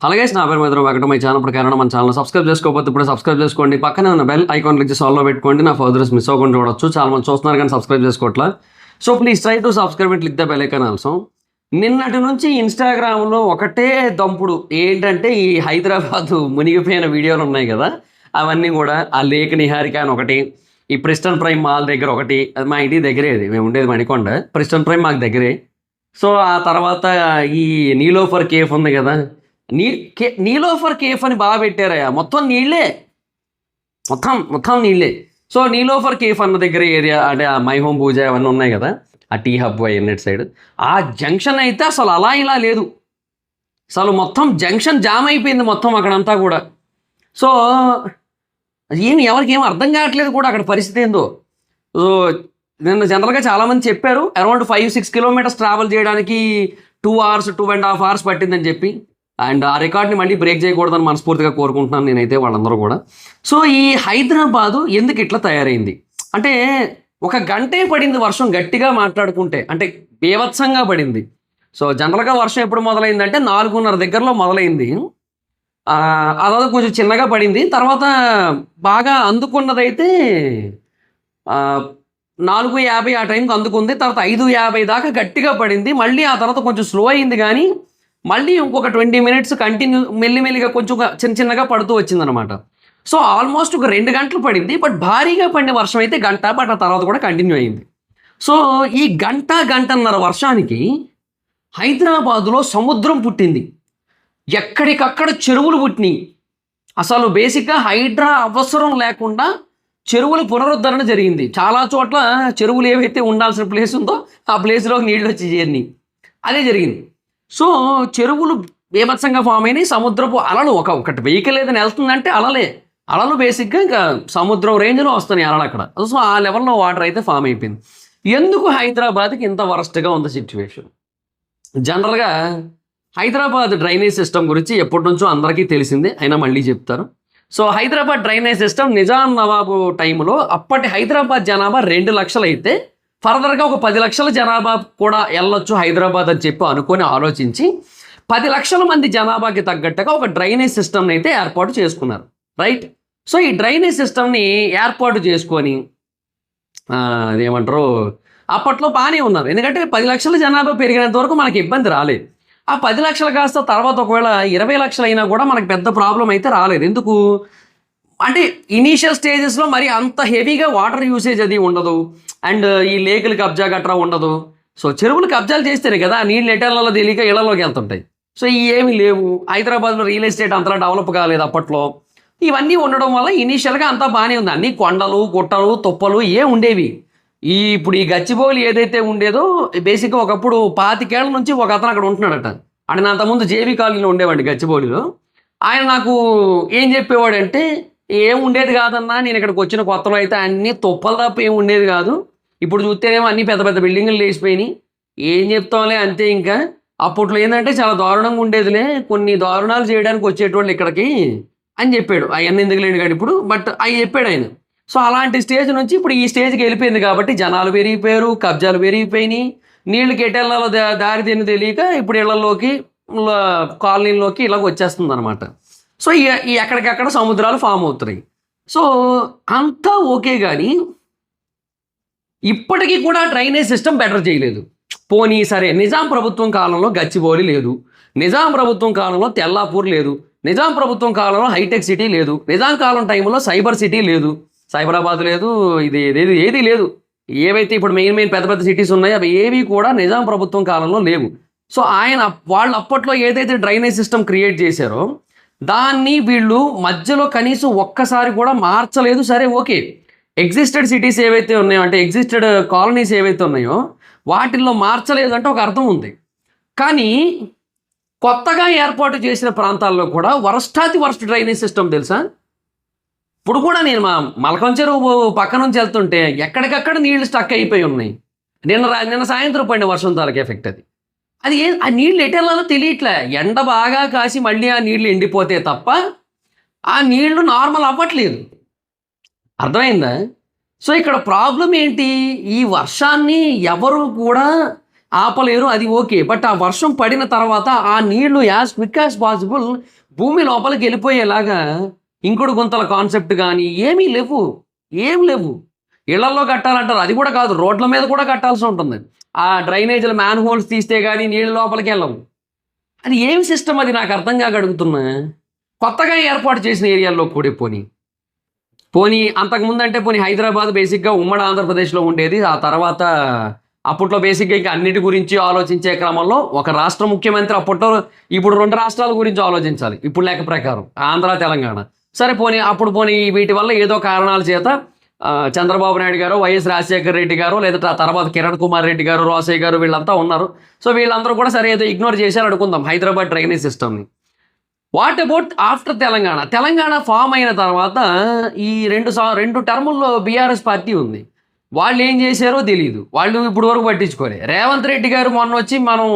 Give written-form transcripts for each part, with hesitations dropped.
అలాగే నా పేరు మీద వెంకట మై ఛానల్ ప్రకారం మన ఛానల్ సబ్స్క్రైబ్ చేసుకోకపోతే ఇప్పుడు సబ్స్క్రైబ్ చేసుకోండి. పక్కనే ఉన్న బెల్ ఐకాన్ క్లిక్ చేసి ఆల్లో పెట్టుకోండి. నా ఫర్దర్స్ మిస్ అవ్వకుండా చూడొచ్చు. చాలా మంది చూస్తున్నారు కానీ సబ్స్క్రైబ్ చేసుకోవట్లా. So please try to subscribe and click the bell icon also. నిన్నటి నుంచి ఇన్స్టాగ్రామ్లో ఒకటే దంపుడు ఏంటంటే ఈ హైదరాబాద్ మునిగిపోయిన వీడియోలు ఉన్నాయి కదా, అవన్నీ కూడా ఆ లేక్ నిహారిక అని ఒకటి, ఈ ప్రిస్టన్ ప్రైమ్ మాల్ దగ్గర ఒకటి, అది మా ఇంటి దగ్గరే, అది మేము ఉండేది మణికొండ, ప్రిస్టన్ ప్రైమ్ మాకు దగ్గరే. సో ఆ తర్వాత ఈ నీలోఫర్ కేఫ్ ఉంది కదా, నీలోఫర్ కేఫ్ అని బాగా పెట్టారయ్యా, మొత్తం నీళ్ళే, మొత్తం నీళ్ళే. సో నీలోఫర్ కేఫ్ అన్న దగ్గర ఏరియా అంటే ఆ మై హోమ్ పూజ అవన్నీ ఉన్నాయి కదా, ఆ టీ హబ్ ఎన్నెట్ సైడ్ ఆ జంక్షన్ అయితే అసలు అలా ఇలా లేదు, అసలు మొత్తం జంక్షన్ జామ్ అయిపోయింది మొత్తం అక్కడంతా కూడా. సో ఎవరికి ఏం అర్థం కావట్లేదు కూడా అక్కడ పరిస్థితి ఏందో. సో నిన్న జనరల్గా చాలామంది చెప్పారు అరౌండ్ 5-6 కిలోమీటర్స్ ట్రావెల్ చేయడానికి 2 hours 2.5 hours పట్టిందని చెప్పి. అండ్ ఆ రికార్డ్ని మళ్ళీ బ్రేక్ చేయకూడదని మనస్ఫూర్తిగా కోరుకుంటున్నాను నేనైతే, వాళ్ళందరూ కూడా. సో ఈ హైదరాబాదు ఎందుకు ఇట్లా తయారైంది అంటే, ఒక గంటే పడింది వర్షం గట్టిగా మాట్లాడుకుంటే, అంటే బీభత్సంగా పడింది. సో జనరల్గా వర్షం ఎప్పుడు మొదలైందంటే 4:30 దగ్గరలో మొదలైంది. అதாவது కొంచెం చిన్నగా పడింది, తర్వాత బాగా అందుకున్నదైతే 4:50 ఆ టైంకి అందుకుంది, తర్వాత 5:50 దాకా గట్టిగా పడింది. మళ్ళీ ఆ తర్వాత కొంచెం స్లో అయింది, కానీ మళ్ళీ ఇంకొక 20 minutes కంటిన్యూ మెల్లిమెల్లిగా కొంచెం చిన్నగా పడుతూ వచ్చిందనమాట. సో ఆల్మోస్ట్ ఒక 2 గంటలు పడింది, బట్ భారీగా పడిన వర్షం అయితే గంట, బట్ ఆ తర్వాత కూడా కంటిన్యూ అయింది. సో ఈ గంటన్నర వర్షానికి హైదరాబాదులో సముద్రం పుట్టింది, ఎక్కడికక్కడ చెరువులు పుట్టినాయి. అసలు బేసిక్గా హైడ్రా అవసరం లేకుండా చెరువుల పునరుద్ధరణ జరిగింది. చాలా చోట్ల చెరువులు ఏవైతే ఉండాల్సిన ప్లేస్ ఉందో ఆ ప్లేస్లోకి నీళ్ళు వచ్చి చేరినాయి, అదే జరిగింది. సో చెరువులు బీభత్సంగా ఫామ్ అయినాయి. సముద్రపు అలలు ఒకటి వెహికల్ ఏదైనా వెళ్తుందంటే అలలు బేసిక్గా ఇంకా సముద్రం రేంజ్లో వస్తున్నాయి అలలు అక్కడ. సో ఆ లెవెల్లో వాటర్ అయితే ఫామ్ అయిపోయింది. ఎందుకు హైదరాబాద్కి ఇంత వరస్ట్గా ఉంది సిచ్యువేషన్? జనరల్గా హైదరాబాద్ డ్రైనేజ్ సిస్టమ్ గురించి ఎప్పటి నుంచో అందరికీ తెలిసిందే, అయినా మళ్ళీ చెప్తారు. So Hyderabad drainage system Nizam నవాబు టైంలో అప్పటి హైదరాబాద్ జనాభా 2 లక్షలు అయితే ఫర్దర్గా ఒక 10 లక్షల జనాభా కూడా వెళ్ళొచ్చు హైదరాబాద్ అని చెప్పి అనుకొని ఆలోచించి 10 లక్షల మంది జనాభాకి తగ్గట్టుగా ఒక డ్రైనేజ్ సిస్టమ్ని అయితే ఏర్పాటు చేసుకున్నారు, రైట్? సో ఈ డ్రైనేజ్ సిస్టమ్ని ఏర్పాటు చేసుకొని అదేమంటారు, అప్పట్లో బాగానే ఉన్నారు, ఎందుకంటే 10 లక్షల జనాభా పెరిగినంత వరకు మనకి ఇబ్బంది రాలేదు. ఆ 10 లక్షలు కాస్త తర్వాత ఒకవేళ 20 లక్షలు అయినా కూడా మనకు పెద్ద ప్రాబ్లం అయితే రాలేదు. ఎందుకు అంటే ఇనీషియల్ స్టేజెస్లో మరి అంత హెవీగా వాటర్ యూసేజ్ అది ఉండదు, అండ్ ఈ లేకులు కబ్జా గట్రా ఉండదు. సో చెరువులు కబ్జాలు చేస్తేనే కదా నీళ్ళు ఎటర్లలో తెలియక ఇళ్లలోకి వెళ్తుంటాయి. సో ఏమీ లేవు, హైదరాబాద్లో రియల్ ఎస్టేట్ అంతలా డెవలప్ కాలేదు అప్పట్లో. ఇవన్నీ ఉండడం వల్ల ఇనీషియల్గా అంతా బాగానే ఉంది, అన్ని కొండలు గుట్టలు తుప్పలు ఉండేవి. ఇప్పుడు ఈ గచ్చిబౌలి ఏదైతే ఉండేదో బేసిక్గా ఒకప్పుడు 25 ఏళ్ల నుంచి ఒక అతను అక్కడ ఉంటున్నాడట. అంటే నా అంతకుముందు జేబీ కాలనీలో ఉండేవాడి గచ్చిబౌలిలో. ఆయన నాకు ఏం చెప్పేవాడంటే, ఏం ఉండేది కాదన్నా, నేను ఇక్కడికి వచ్చిన కొత్తలో అయితే అన్నీ తుప్పలు తప్ప ఏం ఉండేది కాదు, ఇప్పుడు చూస్తేనేమో అన్ని పెద్ద పెద్ద బిల్డింగులు లేచిపోయినాయి, ఏం చెప్తాంలే అంతే. ఇంకా అప్పట్లో ఏంటంటే చాలా దారుణంగా ఉండేదిలే, కొన్ని దారుణాలు చేయడానికి వచ్చేటోళ్ళు ఇక్కడికి అని చెప్పాడు. అవన్నీ ఎందుకు లేడు కానీ ఇప్పుడు, బట్ అవి చెప్పాడు ఆయన. సో అలాంటి స్టేజ్ నుంచి ఇప్పుడు ఈ స్టేజ్కి వెళ్ళిపోయింది కాబట్టి జనాలు పెరిగిపోయారు, కబ్జాలు పెరిగిపోయినాయి, నీళ్ళకి ఎటెళ్లలో దారి తిని తెలియక ఇప్పుడు ఇళ్లలోకి కాలనీల్లోకి ఇలాగ వచ్చేస్తుంది అనమాట. సో ఈ ఎక్కడికక్కడ సముద్రాలు ఫామ్ అవుతున్నాయి. సో అంతా ఓకే, కానీ ఇప్పటికీ కూడా డ్రైనేజ్ సిస్టమ్ బెటర్ చేయలేదు. పోనీ సరే, నిజాం ప్రభుత్వం కాలంలో గచ్చిబౌలి లేదు, నిజాం ప్రభుత్వం కాలంలో తెల్లాపూర్ లేదు, నిజాం ప్రభుత్వం కాలంలో హైటెక్ సిటీ లేదు, నిజాం కాలం టైంలో సైబర్ సిటీ లేదు, సైబరాబాద్ లేదు, ఏది లేదు. ఏవైతే ఇప్పుడు మెయిన్ పెద్ద పెద్ద సిటీస్ ఉన్నాయో అవి ఏవి కూడా నిజాం ప్రభుత్వం కాలంలో లేవు. సో వాళ్ళు అప్పట్లో ఏదైతే డ్రైనేజ్ సిస్టమ్ క్రియేట్ చేశారో దాన్ని వీళ్ళు మధ్యలో కనీసం ఒక్కసారి కూడా మార్చలేదు. సరే ఓకే, ఎగ్జిస్టెడ్ సిటీస్ ఏవైతే ఉన్నాయో, అంటే ఎగ్జిస్టెడ్ కాలనీస్ ఏవైతే ఉన్నాయో వాటిల్లో మార్చలేదు అంటే ఒక అర్థం ఉంది. కానీ కొత్తగా ఏర్పాటు చేసిన ప్రాంతాల్లో కూడా వరస్ట్ డ్రైనేజ్ సిస్టమ్ తెలుసా? ఇప్పుడు కూడా నేను మా మలకం చెరువు పక్క నుంచి వెళ్తుంటే ఎక్కడికక్కడ నీళ్లు స్టక్ అయిపోయి ఉన్నాయి. నిన్న సాయంత్రం పడిన వర్షం తాలూకు ఎఫెక్ట్ అది. ఆ నీళ్ళు ఎటెళ్ళాలో తెలియట్లే, ఎండ బాగా కాసి మళ్ళీ ఆ నీళ్లు ఎండిపోతే తప్ప ఆ నీళ్లు నార్మల్ అవ్వట్లేదు, అర్థమైందా? సో ఇక్కడ ప్రాబ్లం ఏంటి, ఈ వర్షాన్ని ఎవరు కూడా ఆపలేరు, అది ఓకే. బట్ ఆ వర్షం పడిన తర్వాత ఆ నీళ్లు యాజ్ క్విక్ యాజ్ పాసిబుల్ భూమి లోపలికి వెళ్ళిపోయేలాగా ఇంకుడు గుంతల కాన్సెప్ట్ కానీ ఏమీ లేవు, ఏం లేవు. ఇళ్లలో కట్టాలంటారు, అది కూడా కాదు, రోడ్ల మీద కూడా కట్టాల్సి ఉంటుంది. ఆ డ్రైనేజీల మ్యాన్ హోల్స్ తీస్తే కానీ నీళ్ళు లోపలికి వెళ్ళవు. అది ఏం సిస్టమ్, అది నాకు అర్థం కాక అడుగుతున్నా. కొత్తగా ఏర్పాటు చేసిన ఏరియాల్లో కూడా పోనీ అంతకుముందు అంటే పోనీ హైదరాబాద్ బేసిక్గా ఉమ్మడి ఆంధ్రప్రదేశ్లో ఉండేది. ఆ తర్వాత అప్పట్లో బేసిక్గా ఇంకా అన్నిటి గురించి ఆలోచించే క్రమంలో ఒక రాష్ట్ర ముఖ్యమంత్రి అప్పట్లో, ఇప్పుడు 2 రాష్ట్రాల గురించి ఆలోచించాలి ఇప్పుడు లెక్క ప్రకారం, ఆంధ్ర తెలంగాణ. సరే పోనీ వీటి వల్ల ఏదో కారణాల చేత చంద్రబాబు నాయుడు గారు, వైఎస్ రాజశేఖర రెడ్డి గారు, లేదా తర్వాత కిరణ్ కుమార్ రెడ్డి గారు, రోసయ్య గారు, వీళ్ళంతా ఉన్నారు. సో వీళ్ళందరూ కూడా సరే ఏదో ఇగ్నోర్ చేశారు అనుకుందాం హైదరాబాద్ డ్రైనేజ్ సిస్టమ్ని. What about after Telangana form అయిన తర్వాత ఈ 2 టర్ముల్లో బీఆర్ఎస్ పార్టీ ఉంది. వాళ్ళు ఏం చేశారో తెలియదు, వాళ్ళు ఇప్పుడు వరకు పట్టించుకోలే. రేవంత్ రెడ్డి గారు మొన్న వచ్చి మనం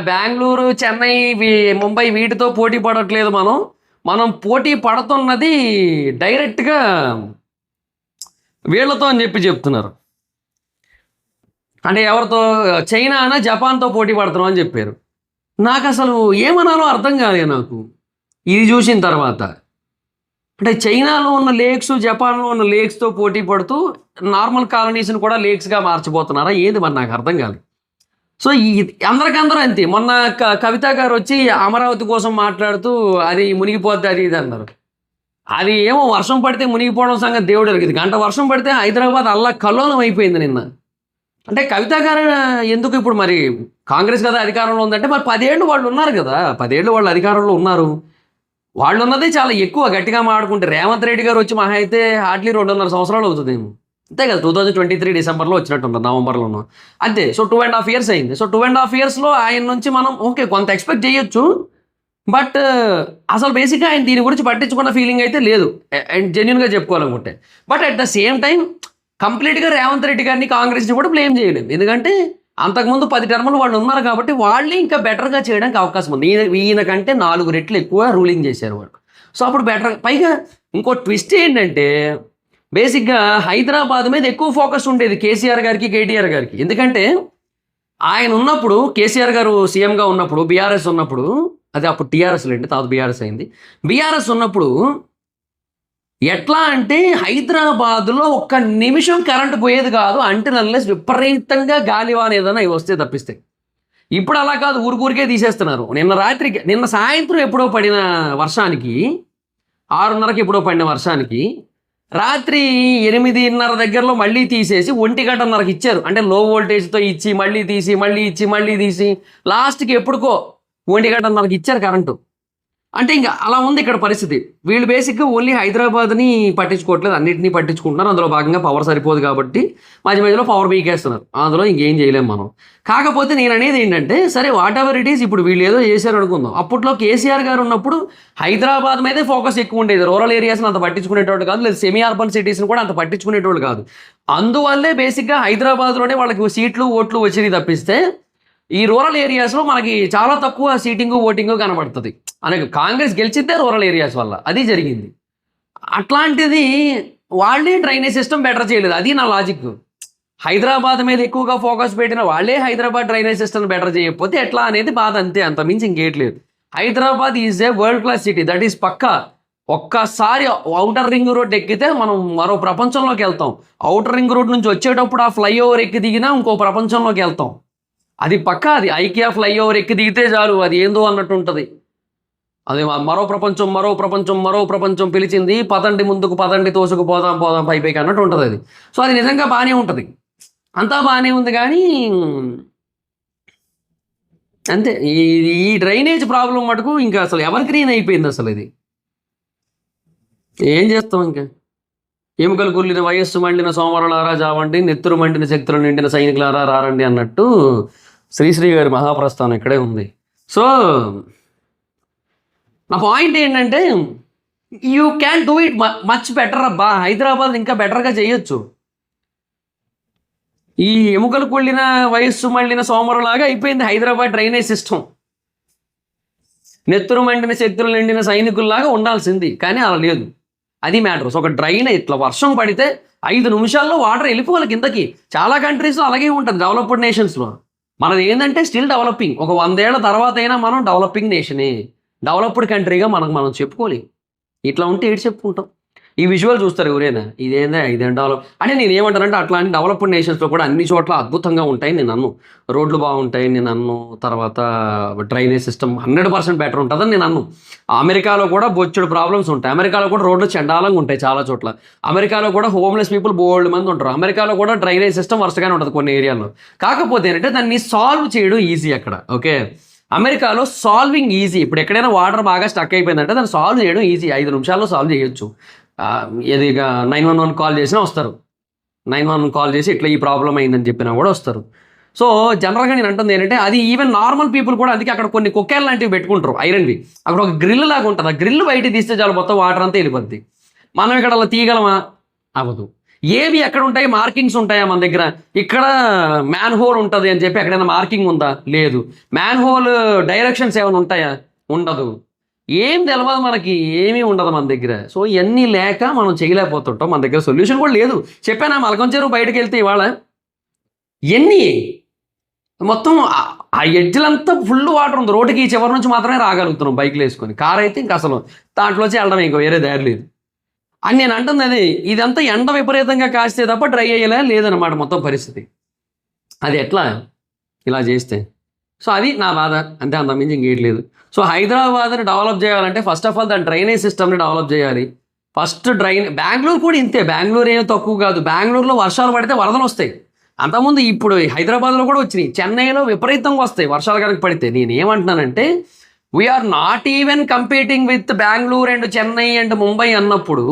బెంగళూరు, చెన్నై, ముంబై వీటితో పోటీ పడట్లేదు, మనం పోటీ పడుతున్నది డైరెక్ట్గా వీళ్ళతో అని చెప్తున్నారు. అంటే ఎవరితో, చైనానా జపాన్తో పోటీ పడుతున్నాం అని చెప్పారు. నాకు అసలు ఏమనాలో అర్థం కాలేదు నాకు ఇది చూసిన తర్వాత. అంటే చైనాలో ఉన్న లేక్స్, జపాన్లో ఉన్న లేక్స్తో పోటీ పడుతూ నార్మల్ కాలనీస్ని కూడా లేక్స్గా మార్చిపోతున్నారా ఏది మరి నాకు అర్థం కాలేదు. సో అందరికందరూ అంతే. మొన్న కవిత గారు వచ్చి అమరావతి కోసం మాట్లాడుతూ అది మునిగిపోద్ది అది ఇది అన్నారు. అది ఏమో వర్షం పడితే మునిగిపోవడం సంగతి దేవుడు ఎరిగింది. గంట వర్షం పడితే హైదరాబాద్ కల్లోలం అయిపోయింది నిన్న. అంటే కవిత గారు ఎందుకు ఇప్పుడు మరి కాంగ్రెస్ కదా అధికారంలో ఉందంటే, మరి 10 ఏళ్ళు వాళ్ళు ఉన్నారు కదా, 10 ఏళ్ళు వాళ్ళు అధికారంలో ఉన్నారు. వాళ్ళు ఉన్నదే చాలా ఎక్కువ గట్టిగా మాట్లాడుకుంటే. రేవంత్ రెడ్డి గారు వచ్చి మహా అయితే హార్డ్లీ 2.5 సంవత్సరాలు అవుతుంది అంతే కదా, 2023 డిసెంబర్లో వచ్చినట్టున్నారు, నవంబర్లోనూ అంతే. సో 2.5 years అయింది. సో 2.5 yearsలో ఆయన నుంచి మనం ఓకే కొంత ఎక్స్పెక్ట్ చేయొచ్చు. బట్ అసలు బేసిక్గా ఆయన దీని గురించి పట్టించుకున్న ఫీలింగ్ అయితే లేదు, అండ్ జెన్యున్గా చెప్పుకోవాలనుకుంటే. But at the same time కంప్లీట్గా రేవంత్ రెడ్డి గారిని, కాంగ్రెస్ని కూడా బ్లేమ్ చేయలేము. ఎందుకంటే అంతకుముందు 10 టర్ములు వాళ్ళు ఉన్నారు కాబట్టి వాళ్ళే ఇంకా బెటర్గా చేయడానికి అవకాశం ఉంది. ఈయన కంటే 4 రెట్లు ఎక్కువ రూలింగ్ చేశారు వాళ్ళు. సో అప్పుడు బెటర్. పైగా ఇంకో ట్విస్ట్ ఏంటంటే బేసిక్గా హైదరాబాద్ మీద ఎక్కువ ఫోకస్ ఉండేది కేసీఆర్ గారికి, కేటీఆర్ గారికి. ఎందుకంటే ఆయన ఉన్నప్పుడు, కేసీఆర్ గారు సీఎంగా ఉన్నప్పుడు, బీఆర్ఎస్ ఉన్నప్పుడు, అది అప్పుడు టీఆర్ఎస్ లేండి, తర్వాత బీఆర్ఎస్ అయింది. బీఆర్ఎస్ ఉన్నప్పుడు ఎట్లా అంటే హైదరాబాద్లో ఒక్క నిమిషం కరెంటు పోయేది కాదు, అంటే అన్లెస్ విపరీతంగా గాలివాన ఏదైనా వస్తే తప్పిస్తే. ఇప్పుడు అలా కాదు, ఊరికే తీసేస్తున్నారు. నిన్న సాయంత్రం ఎప్పుడో పడిన వర్షానికి, 6:30కి ఎప్పుడో పడిన వర్షానికి రాత్రి 8:30 దగ్గరలో మళ్ళీ తీసేసి 1:30కి ఇచ్చారు. అంటే లో వోల్టేజ్తో ఇచ్చి మళ్ళీ తీసి మళ్ళీ ఇచ్చి మళ్ళీ తీసి లాస్ట్కి ఎప్పుడుకో 1:30కి ఇచ్చారు కరెంటు. అంటే ఇంకా అలా ఉంది ఇక్కడ పరిస్థితి. వీళ్ళు బేసిక్గా ఓన్లీ హైదరాబాద్ని పట్టించుకోవట్లేదు, అన్నింటినీ పట్టించుకుంటున్నారు. అందులో భాగంగా పవర్ సరిపోదు కాబట్టి మధ్యలో పవర్ పీకేస్తున్నారు. అందులో ఇంకేం చేయలేము మనం. కాకపోతే నేను అనేది ఏంటంటే, సరే వాట్ ఎవర్ ఇట్ ఈస్, ఇప్పుడు వీళ్ళు ఏదో చేశారు అనుకుందాం. అప్పట్లో కేసీఆర్ గారు ఉన్నప్పుడు హైదరాబాద్ మీదే ఫోకస్ ఎక్కువ ఉండేది, రూరల్ ఏరియాస్ని అంత పట్టించుకునేటోళ్ళు కాదు, లేదా సెమీ అర్బన్ సిటీస్ని కూడా అంత పట్టించుకునేటోళ్ళు కాదు. అందువల్లే బేసిక్గా హైదరాబాద్లోనే వాళ్ళకి సీట్లు, ఓట్లు వచ్చినాయి తప్పిస్తే ఈ రూరల్ ఏరియాస్లో మనకి చాలా తక్కువ సీటింగు, ఓటింగు కనబడుతుంది. అలాగే కాంగ్రెస్ గెలిచిందే రూరల్ ఏరియాస్ వల్ల, అది జరిగింది. అట్లాంటిది వాళ్ళే డ్రైనేజ్ సిస్టమ్ బెటర్ చేయలేదు, అది నా లాజిక్. హైదరాబాద్ మీద ఎక్కువగా ఫోకస్ పెట్టిన వాళ్ళే హైదరాబాద్ డ్రైనేజ్ సిస్టమ్ బెటర్ చేయకపోతే ఎట్లా అనేది బాధ, అంతే, అంత మించి ఇంకేట్లేదు. Hyderabad is a world class city, that is పక్కా. ఒక్కసారి ఔటర్ రింగ్ రోడ్ ఎక్కితే మనం మరో ప్రపంచంలోకి వెళ్తాం. ఔటర్ రింగ్ రోడ్ నుంచి వచ్చేటప్పుడు ఆ ఫ్లైఓవర్ ఎక్కి దిగినా ఇంకో ప్రపంచంలోకి వెళ్తాం, అది పక్కా. అది ఐకియా ఫ్లైఓవర్ ఎక్కి దిగితే చాలు, అది ఏందో అన్నట్టు ఉంటుంది. అది మరో ప్రపంచం, మరో ప్రపంచం, మరో ప్రపంచం పిలిచింది, పదండి ముందుకు పదండి, తోసుకు పోదాం పోదాం పైపైకి అన్నట్టు ఉంటుంది అది. సో అది నిజంగా బాగానే ఉంటుంది, అంతా బాగానే ఉంది. కానీ అంతే, ఈ డ్రైనేజ్ ప్రాబ్లం మటుకు ఇంకా అసలు ఎవర్ గ్రీన్ అయిపోయింది అసలు. ఇది ఏం చేస్తాం ఇంకా. ఎముకలు కుళ్ళిన వయస్సు మండిన సోమరులారా జావండి, నెత్తురు మండిన శక్తులు నిండిన సైనికులారా రారండి అన్నట్టు శ్రీశ్రీ గారి మహాప్రస్థానం ఇక్కడే ఉంది. సో నా పాయింట్ ఏంటంటే, you can do it much better అబ్బా. హైదరాబాద్ ఇంకా బెటర్గా చేయొచ్చు. ఈ ఎముకలు కుళ్ళిన వయస్సు మండిన సోమరులాగా అయిపోయింది హైదరాబాద్ డ్రైనేజ్ సిస్టమ్. నెత్తురు మండిన శక్తులు నిండిన సైనికుల్లాగా ఉండాల్సింది, కానీ అలా లేదు. అది మ్యాటర్స్. ఒక డ్రైనేజ్ ఇట్లా వర్షం పడితే 5 నిమిషాల్లో వాటర్ వెళ్ళిపోవాలి కిందకి. చాలా కంట్రీస్లో అలాగే ఉంటుంది, డెవలప్డ్ నేషన్స్లో. మనది ఏంటంటే స్టిల్ డెవలపింగ్. ఒక 100 ఏళ్ల తర్వాత అయినా మనం డెవలపింగ్ నేషనే. డెవలప్డ్ కంట్రీగా మనకు మనం చెప్పుకోలేం. ఇట్లా ఉంటే ఏటి చెప్పుకుంటాం? ఈ విజువల్ చూస్తారు ఎవరైనా. ఇదేం డెవలప్ అంటే నేనేమంటానంటే అట్లాంటి డెవలప్డ్ నేషన్స్‌లో కూడా అన్ని చోట్ల అద్భుతంగా ఉంటాయి నేనన్ను. రోడ్లు బాగుంటాయి నేనన్ను. తర్వాత డ్రైనేజ్ సిస్టమ్ 100% బెటర్ ఉంటదని నేనన్ను. అమెరికాలో కూడా బొచ్చెడు ప్రాబ్లమ్స్ ఉంటాయి. అమెరికాలో కూడా రోడ్లు చెండాలంగా ఉంటాయి చాలా చోట్ల. అమెరికాలో కూడా హోమ్‌లెస్ పీపుల్ బోలెడు మంది ఉంటారు. అమెరికాలో కూడా డ్రైనేజ్ సిస్టమ్ వరస్ట్‌గానే ఉంటది కొన్ని ఏరియాల్లో. కాకపోతే ఏంటంటే దాన్ని సాల్వ్ చేయడం ఈజీ అక్కడ. ఓకే. అమెరికాలో సాల్వింగ్ ఈజీ. ఇప్పుడు ఎక్కడైనా వాటర్ బాగా స్టక్ అయిపోయిందంటే దాన్ని సాల్వ్ చేయడం ఈజీ. 5 నిమిషాల్లో సాల్వ్ చేయొచ్చు. ఏది ఇక 911 కాల్ చేసినా వస్తారు. 911 కాల్ చేసి ఇట్లా ఈ ప్రాబ్లమ్ అయిందని చెప్పినా కూడా వస్తారు. సో జనరల్‌గా నేను అంటుంది ఏంటంటే అది ఈవెన్ నార్మల్ పీపుల్ కూడా అందుకే అక్కడ కొన్ని కుక్కేలు లాంటివి పెట్టుకుంటారు ఐరన్‌వి. అక్కడ ఒక గ్రిల్ లాగా ఉంటది. ఆ గ్రిల్ బయటికి తీస్తే చాలు మొత్తం వాటర్ అంతా వెళ్ళిపోద్ది. మనం ఇక్కడ అలా తీయగలమా? అవ్వదు. ఏవి ఎక్కడ ఉంటాయి? మార్కింగ్స్ ఉంటాయా మన దగ్గర? ఇక్కడ మ్యాన్ హోల్ ఉంటది అని చెప్పి ఎక్కడైనా మార్కింగ్ ఉందా? లేదు. మ్యాన్ హోల్ డైరెక్షన్స్ ఏమైనా ఉంటాయా? ఉండదు. ఏం తెలవదు మనకి. ఏమీ ఉండదు మన దగ్గర. సో ఇయన్నీ లేక మనం చేయలేకపోతుంటాం. మన దగ్గర సొల్యూషన్ కూడా లేదు. చెప్పానా మలకం చెరువు బయటకెళ్తే ఇవాళ ఎన్ని మొత్తం ఆ ఎడ్జ్‌లంతా ఫుల్ వాటర్ ఉంది. రోడ్డుకి ఈ చివరి నుంచి మాత్రమే రాగలుగుతున్నాం బైకులేసుకొని. కారైతే ఇంక అసలు దాంట్లోంచి వెళ్ళడమే ఇంక వేరే దారి లేదు. అని నేను అంటుంది అది. ఇదంతా ఎండ విపరీతంగా కాస్తే తప్ప డ్రై అయ్యేలా లేదనమాట మొత్తం పరిస్థితి. అది ఎట్లా? ఇలా చేస్తే. సో అది నా బాధ. అంతే అంతకుమించి ఇంకేటి లేదు. సో హైదరాబాద్‌ని డెవలప్ చేయాలంటే ఫస్ట్ ఆఫ్ ఆల్ దాని డ్రైనేజ్ సిస్టమ్‌ని డెవలప్ చేయాలి. ఫస్ట్ బెంగుళూరు కూడా ఇంతే. బెంగుళూరు ఏమి తక్కువ కాదు. బెంగుళూరులో వర్షాలు పడితే వరదలొస్తాయి. అంతకుముందు ఇప్పుడు హైదరాబాద్‌లో కూడా వచ్చినాయి. చెన్నైలో విపరీతంగా వస్తాయి వర్షాలు కనుక పడితే. నేనేమంటున్నానంటే we are not even competing with Bengaluru and Chennai and Mumbai అన్నప్పుడు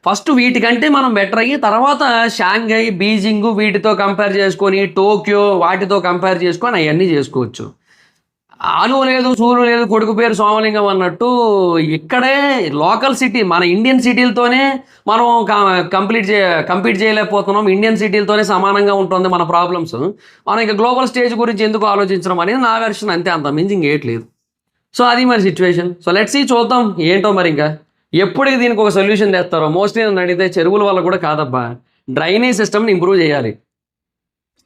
ఫస్ట్ వీటికంటే మనం బెటర్ అయ్యి తర్వాత షాంఘై, బీజింగ్ వీటితో కంపేర్ చేసుకొని టోక్యో వాటితో కంపేర్ చేసుకొని అవన్నీ చేసుకోవచ్చు. ఆలు లేదు సూలు లేదు కొడుకు పేరు సోమలింగం అన్నట్టు ఇక్కడే లోకల్ సిటీ మన ఇండియన్ సిటీలతోనే మనం కంపీట్ చేయలేకపోతున్నాం. ఇండియన్ సిటీలతోనే సమానంగా ఉంటుంది మన ప్రాబ్లమ్స్. మనం ఇంకా గ్లోబల్ స్టేజ్ గురించి ఎందుకు ఆలోచించడం అనేది నా వెర్షన్ అంతే. అంత మించి ఇంకేట్లేదు. సో అది మరి సిచ్యువేషన్. సో లెట్స్ సీ చూద్దాం ఏంటో మరి ఇంకా ఎప్పటికి దీనికి ఒక సొల్యూషన్ తెస్తారో. మోస్ట్లీ నన్ను అడిగితే చెరువుల వల్ల కూడా కాదబ్బా, డ్రైనేజ్ సిస్టమ్ని ఇంప్రూవ్ చేయాలి.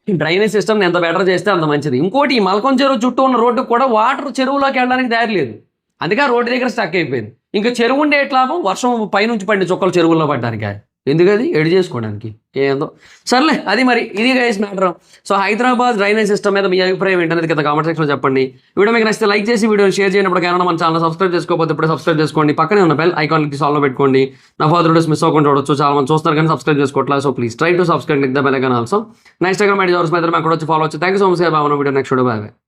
డ్రైనేజ్ సిస్టమ్ని ఎంత బెటర్ చేస్తే అంత మంచిది. ఇంకోటి ఈ మల్కం చెరువు చుట్టూ ఉన్న రోడ్డుకు కూడా వాటర్ చెరువులోకి వెళ్ళడానికి దారి లేదు. అందుకే ఆ రోడ్డు దగ్గర స్టక్ అయిపోయింది. ఇంకా చెరువు ఉండే ఎట్లా లాభం? వర్షం పైనుంచి పడిన చుక్కలు చెరువుల్లో పడ్డానికి. ఎందుకది ఎడి చేసుకోవడానికి ఏందో. సర్లే అది మరి ఇది guys matter. So Hyderabad drainage system మీద మీ అభిప్రాయం ఏంటనేది కింద కామెంట్ సెక్షన్లో చెప్పండి. వీడియో మీకు నచ్చితే లైక్ చేసి వీడియో షేర్ చేయనప్పుడు కానీ మన ఛానల్ సబ్స్క్రైబ్ చేసుకోకపోతే ఇప్పుడే సబ్స్క్రైబ్ చేసుకోండి. పక్కనే ఉన్న బెల్ ఐకాన్ క్లిక్ సాల్వ్ పెట్టుకోండి. నా ఫర్దర్ వీడియోస్ మిస్ అవ్వకుండా చూడొచ్చు. చాలా మంది చూస్తారు కానీ సబ్స్క్రైబ్ చేసుకోవట్లేదు. So please try to subscribe click the bell icon also. నా ఇన్స్టాగ్రామ్ ఐడి జోర్స్ మీద మాకు కూడా వచ్చి ఫాలో వచ్చు. Thank you so much. బాగా వీడియో నెక్స్ట్ వీడియో బాయ్.